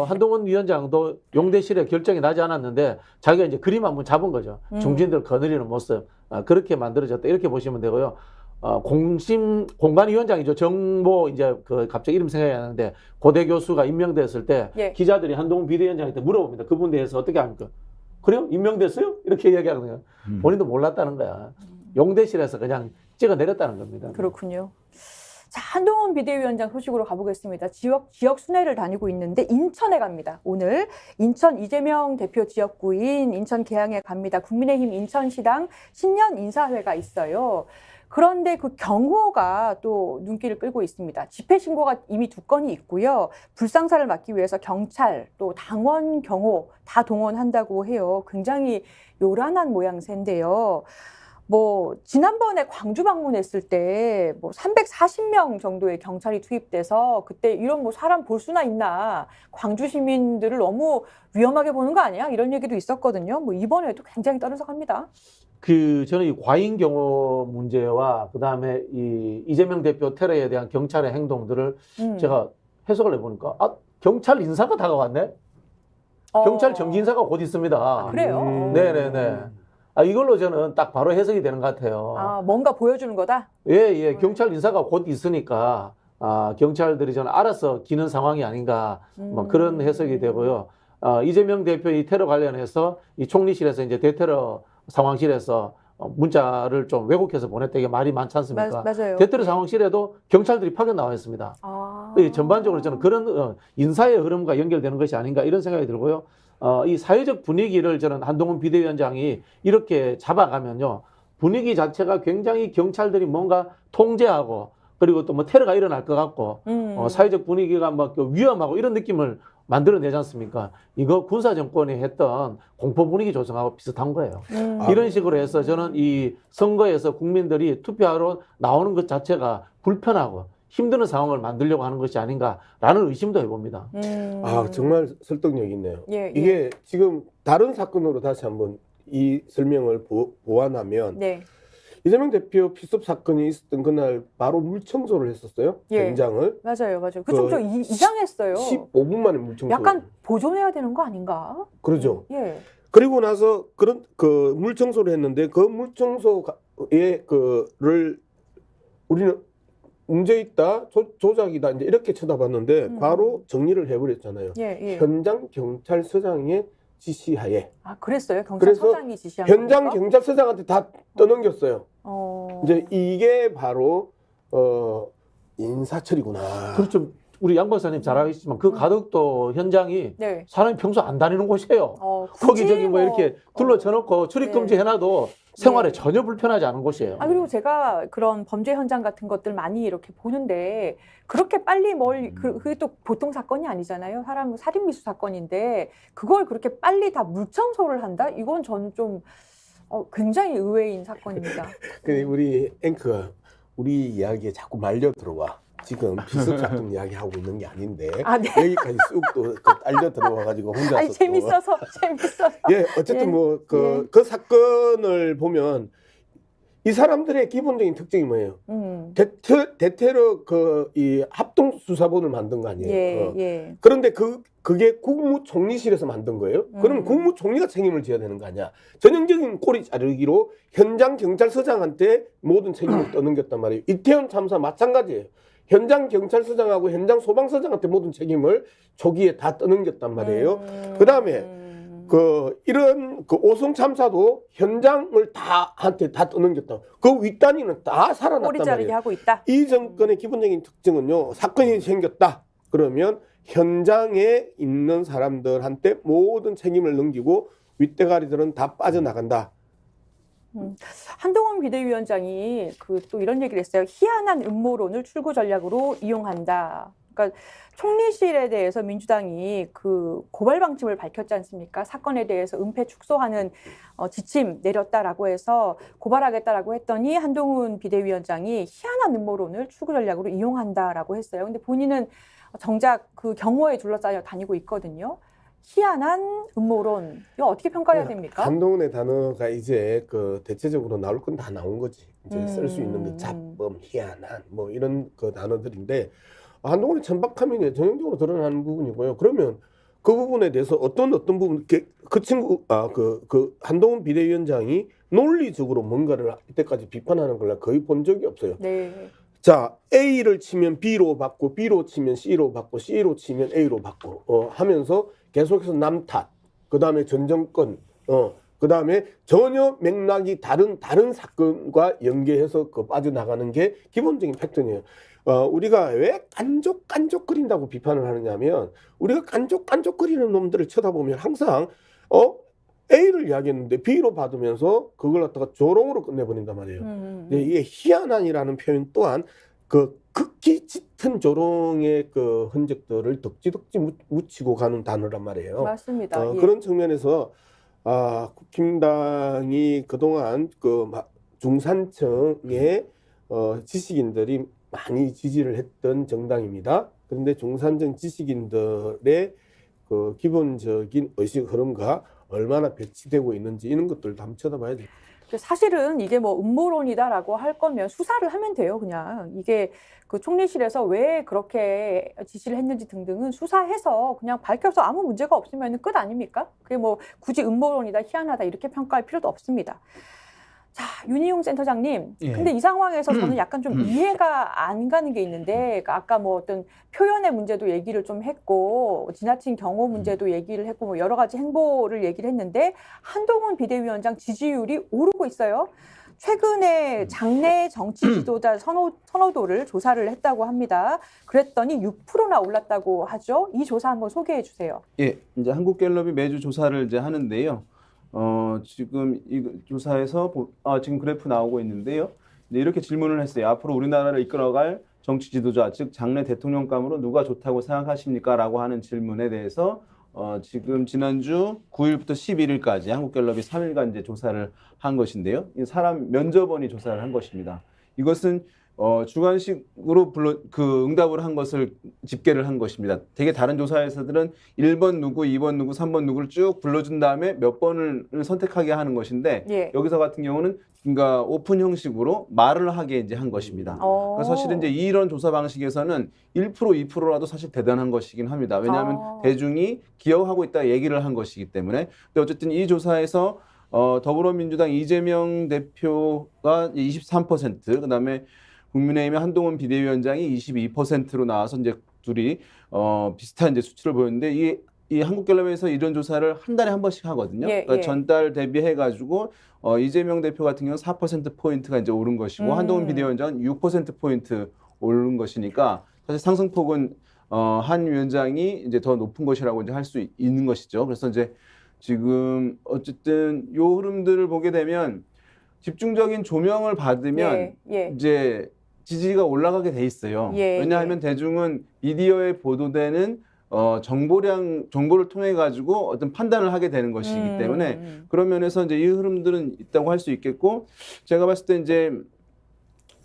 한동훈 위원장도 용대실에 결정이 나지 않았는데 자기가 이제 그림 한번 잡은 거죠. 중진들 거느리는 모습. 그렇게 만들어졌다. 이렇게 보시면 되고요. 공관위원장이죠. 정보 이제 갑자기 이름 생각이 안 나는데 고대 교수가 임명됐을 때 예. 기자들이 한동훈 비대위원장한테 물어봅니다. 그분 대해서 어떻게 합니까? 그래요? 임명됐어요? 이렇게 이야기하거든요. 본인도 몰랐다는 거야. 용대실에서 그냥 찍어 내렸다는 겁니다. 그렇군요. 자, 한동훈 비대위원장 소식으로 가보겠습니다. 지역 순회를 다니고 있는데 인천에 갑니다. 오늘 인천 이재명 대표 지역구인 인천 계양에 갑니다. 국민의힘 인천시당 신년 인사회가 있어요. 그런데 그 경호가 또 눈길을 끌고 있습니다. 집회 신고가 이미 2건이 있고요. 불상사를 막기 위해서 경찰 또 당원 경호 다 동원한다고 해요. 굉장히 요란한 모양새인데요. 뭐 지난번에 광주 방문했을 때 뭐 340명 정도의 경찰이 투입돼서 그때 이런 뭐 사람 볼 수나 있나, 광주 시민들을 너무 위험하게 보는 거 아니야? 이런 얘기도 있었거든요. 뭐 이번에도 굉장히 떠들썩합니다. 저는 이 과잉 경호 문제와 그다음에 이 이재명 대표 테러에 대한 경찰의 행동들을 제가 해석을 해보니까 경찰 인사가 다가왔네. 경찰 정기 인사가 곧 있습니다. 그래요? 네네네. 이걸로 저는 딱 바로 해석이 되는 것 같아요. 뭔가 보여주는 거다? 예. 경찰 인사가 곧 있으니까 경찰들이 저는 알아서 기는 상황이 아닌가 뭐 그런 해석이 되고요. 이재명 대표 이 테러 관련해서 이 총리실에서 이제 대테러 상황실에서 문자를 좀 왜곡해서 보냈다. 이게 말이 많지 않습니까? 맞아요. 대테러 상황실에도 경찰들이 파견 나와 있습니다. 전반적으로 저는 그런 인사의 흐름과 연결되는 것이 아닌가 이런 생각이 들고요. 이 사회적 분위기를 저는 한동훈 비대위원장이 이렇게 잡아가면요. 분위기 자체가 굉장히 경찰들이 뭔가 통제하고 그리고 또 뭐 테러가 일어날 것 같고 사회적 분위기가 막 위험하고 이런 느낌을 만들어내지 않습니까? 이거 군사정권이 했던 공포 분위기 조성하고 비슷한 거예요. 이런 식으로 해서 저는 이 선거에서 국민들이 투표하러 나오는 것 자체가 불편하고 힘드는 상황을 만들려고 하는 것이 아닌가라는 의심도 해봅니다. 정말 설득력 있네요. 예. 이게 지금 다른 사건으로 다시 한번 이 설명을 보완하면 네. 이재명 대표 피습 사건이 있었던 그날 바로 물청소를 했었어요. 예. 현장을. 맞아요. 그 좀 이상했어요. 15분 만에 물청소. 약간 보존해야 되는 거 아닌가? 그러죠. 예. 그리고 나서 그런 물청소를 했는데 그 물청소에 그를 우리는 문제 있다, 조작이다 이제 이렇게 쳐다봤는데 바로 정리를 해버렸잖아요. 예. 현장 경찰서장의 지시하에. 그랬어요? 경찰서장이 지시한 겁니까? 현장 경찰서장한테 다 떠넘겼어요. 이제 이게 바로 인사처리구나. 그렇죠. 우리 양 박사님 잘 알겠지만 그 가덕도 현장이 네. 사람이 평소 안 다니는 곳이에요. 굳이 거기저기 뭐 이렇게 둘러쳐놓고 출입금지 해놔도 생활에 네. 전혀 불편하지 않은 곳이에요. 그리고 제가 그런 범죄 현장 같은 것들 많이 이렇게 보는데 그렇게 빨리 그게 또 보통 사건이 아니잖아요. 사람 살인 미수 사건인데 그걸 그렇게 빨리 다 물청소를 한다? 이건 저는 좀 굉장히 의외인 사건입니다. 근데 우리 앵커가 우리 이야기에 자꾸 말려 들어와. 지금 비슷 사건 이야기 하고 있는 게 아닌데 네. 여기까지 쑥 또 딸려 들어와가지고 혼자서 재밌어서. 예, 어쨌든 뭐 그 사건을 보면 이 사람들의 기본적인 특징이 뭐예요? 대테러 이 합동 수사본을 만든 거 아니에요? 예. 그런데 그게 국무총리실에서 만든 거예요? 그러면 국무총리가 책임을 져야 되는 거 아니야? 전형적인 꼬리 자르기로 현장 경찰서장한테 모든 책임을 떠넘겼단 말이에요. 이태원 참사 마찬가지예요. 현장 경찰서장하고 현장 소방서장한테 모든 책임을 초기에 다 떠넘겼단 말이에요. 그 다음에 이런 오송 참사도 현장을 한테 다 떠넘겼다. 그 윗단위는 다 살아났단 꼬리 자르기 말이에요. 하고 있다. 이 정권의 기본적인 특징은요. 사건이 생겼다. 그러면 현장에 있는 사람들한테 모든 책임을 넘기고 윗대가리들은 다 빠져나간다. 한동훈 비대위원장이 또 이런 얘기를 했어요. 희한한 음모론을 출구 전략으로 이용한다. 그러니까 총리실에 대해서 민주당이 고발 방침을 밝혔지 않습니까? 사건에 대해서 은폐 축소하는 지침 내렸다라고 해서 고발하겠다라고 했더니 한동훈 비대위원장이 희한한 음모론을 출구 전략으로 이용한다라고 했어요. 근데 본인은 정작 그 경호에 둘러싸여 다니고 있거든요. 희한한 음모론, 이거 어떻게 평가해야 됩니까? 한동훈의 단어가 이제 대체적으로 나올 건 다 나온 거지. 이제 쓸 수 있는 게 잡범, 희한한 뭐 이런 단어들인데 한동훈의 천박함이 전형적으로 드러나는 부분이고요. 그러면 그 부분에 대해서 어떤 부분 그 친구 그 한동훈 비대위원장이 논리적으로 뭔가를 이때까지 비판하는 걸 거의 본 적이 없어요. 네. 자, A를 치면 B로 받고 B로 치면 C로 받고 C로 치면 A로 받고 하면서 계속해서 남 탓, 그다음에 전 정권, 그다음에 전혀 맥락이 다른 사건과 연계해서 빠져나가는 게 기본적인 패턴이에요. 우리가 왜 깐족깐족거린다고 비판을 하느냐면 우리가 깐족깐족거리는 놈들을 쳐다보면 항상 A를 이야기했는데 B로 받으면서 그걸 갖다가 조롱으로 끝내버린단 말이에요. 근데 이게 희한한이라는 표현 또한 그 극히 짙은 조롱의 그 흔적들을 덕지덕지 묻히고 가는 단어란 말이에요. 맞습니다. 예. 그런 측면에서 국힘당이 그동안 중산층의 지식인들이 많이 지지를 했던 정당입니다. 그런데 중산층 지식인들의 그 기본적인 의식 흐름과 얼마나 배치되고 있는지 이런 것들도 한번 쳐다봐야 돼요. 사실은 이게 뭐 음모론이다라고 할 거면 수사를 하면 돼요, 그냥. 이게 그 총리실에서 왜 그렇게 지시를 했는지 등등은 수사해서 그냥 밝혀서 아무 문제가 없으면 끝 아닙니까? 그게 뭐 굳이 음모론이다, 희한하다 이렇게 평가할 필요도 없습니다. 자, 윤희용 센터장님. 예. 근데 이 상황에서 저는 약간 좀 이해가 안 가는 게 있는데, 아까 뭐 어떤 표현의 문제도 얘기를 좀 했고, 지나친 경호 문제도 얘기를 했고, 뭐 여러 가지 행보를 얘기를 했는데, 한동훈 비대위원장 지지율이 오르고 있어요. 최근에 장내 정치 지도자 선호도를 조사를 했다고 합니다. 그랬더니 6%나 올랐다고 하죠. 이 조사 한번 소개해 주세요. 예, 이제 한국갤럽이 매주 조사를 이제 하는데요. 지금 이 조사에서 지금 그래프 나오고 있는데요. 이제 이렇게 질문을 했어요. 앞으로 우리나라를 이끌어갈 정치 지도자, 즉 장래 대통령감으로 누가 좋다고 생각하십니까? 라고 하는 질문에 대해서 지금 지난주 9일부터 11일까지 한국갤럽이 3일간 이제 조사를 한 것인데요. 이 사람 면접원이 조사를 한 것입니다. 이것은 주관식으로 응답을 한 것을 집계를 한 것입니다. 되게 다른 조사에서들은 1번 누구, 2번 누구, 3번 누구를 쭉 불러준 다음에 몇 번을 선택하게 하는 것인데 예. 여기서 같은 경우는 그러니까 오픈 형식으로 말을 하게 이제 한 것입니다. 그래서 사실은 이제 이런 조사 방식에서는 1%, 2%라도 사실 대단한 것이긴 합니다. 왜냐하면 대중이 기억하고 있다 얘기를 한 것이기 때문에. 근데 어쨌든 이 조사에서 더불어민주당 이재명 대표가 23%, 그다음에 국민의힘의 한동훈 비대위원장이 22%로 나와서 이제 둘이 비슷한 이제 수치를 보였는데 이 한국갤럽에서 이런 조사를 한 달에 한 번씩 하거든요. 예, 그러니까 예. 전달 대비해 가지고 이재명 대표 같은 경우는 4% 포인트가 이제 오른 것이고 한동훈 비대위원장은 6% 포인트 오른 것이니까 사실 상승폭은 한 위원장이 이제 더 높은 것이라고 이제 할 수 있는 것이죠. 그래서 이제 지금 어쨌든 요 흐름들을 보게 되면 집중적인 조명을 받으면 예. 이제 지지가 올라가게 돼 있어요. 예, 왜냐하면 대중은 미디어에 보도되는 정보를 통해 가지고 어떤 판단을 하게 되는 것이기 때문에 그런 면에서 이제 이 흐름들은 있다고 할 수 있겠고, 제가 봤을 때 이제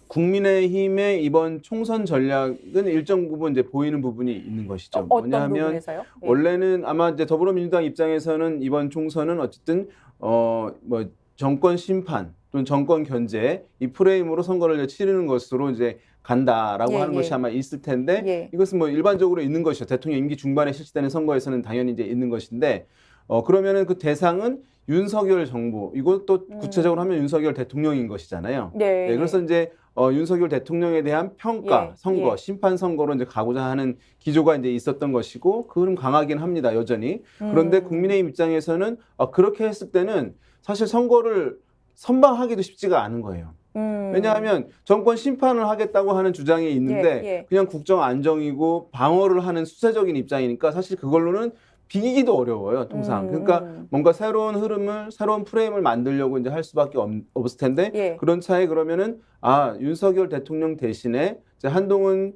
국민의힘의 이번 총선 전략은 일정 부분 이제 보이는 부분이 있는 것이죠. 어떤 뭐냐하면 부분에서요? 예. 원래는 아마 이제 더불어민주당 입장에서는 이번 총선은 어쨌든 뭐 정권 심판 또는 정권 견제 이 프레임으로 선거를 이제 치르는 것으로 이제 간다라고 하는 것이 아마 있을 텐데 이것은 뭐 일반적으로 있는 것이죠. 대통령 임기 중반에 실시되는 선거에서는 당연히 이제 있는 것인데 그러면은 그 대상은 윤석열 정부, 이것도 구체적으로 하면 윤석열 대통령인 것이잖아요. 네, 그래서 이제 윤석열 대통령에 대한 평가, 선거, 심판 선거로 이제 가고자 하는 기조가 이제 있었던 것이고 그 흐름 강하긴 합니다, 여전히. 그런데 국민의힘 입장에서는 그렇게 했을 때는 사실 선거를 선방하기도 쉽지가 않은 거예요. 왜냐하면 정권 심판을 하겠다고 하는 주장이 있는데 그냥 국정 안정이고 방어를 하는 수세적인 입장이니까 사실 그걸로는 비기기도 어려워요, 통상. 그러니까 뭔가 새로운 흐름을, 새로운 프레임을 만들려고 이제 할 수밖에 없을 텐데 그런 차에 그러면은 윤석열 대통령 대신에 이제 한동훈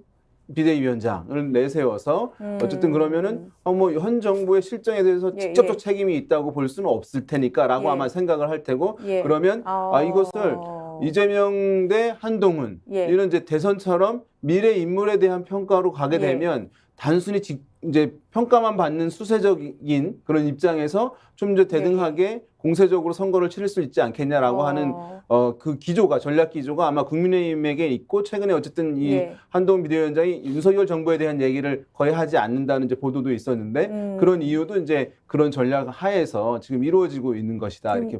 비대위원장을 내세워서 어쨌든 그러면은 뭐 현 정부의 실정에 대해서 직접적 책임이 있다고 볼 수는 없을 테니까라고 아마 생각을 할 테고 그러면 이것을 이재명 대 한동훈 이런 이제 대선처럼 미래 인물에 대한 평가로 가게 되면 단순히 이제 평가만 받는 수세적인 그런 입장에서 좀 더 대등하게 공세적으로 선거를 치를 수 있지 않겠냐라고 하는 그 기조가 전략 기조가 아마 국민의힘에게 있고 최근에 어쨌든 이 예. 한동훈 비대위원장이 윤석열 정부에 대한 얘기를 거의 하지 않는다는 이제 보도도 있었는데 그런 이유도 이제 그런 전략 하에서 지금 이루어지고 있는 것이다 이렇게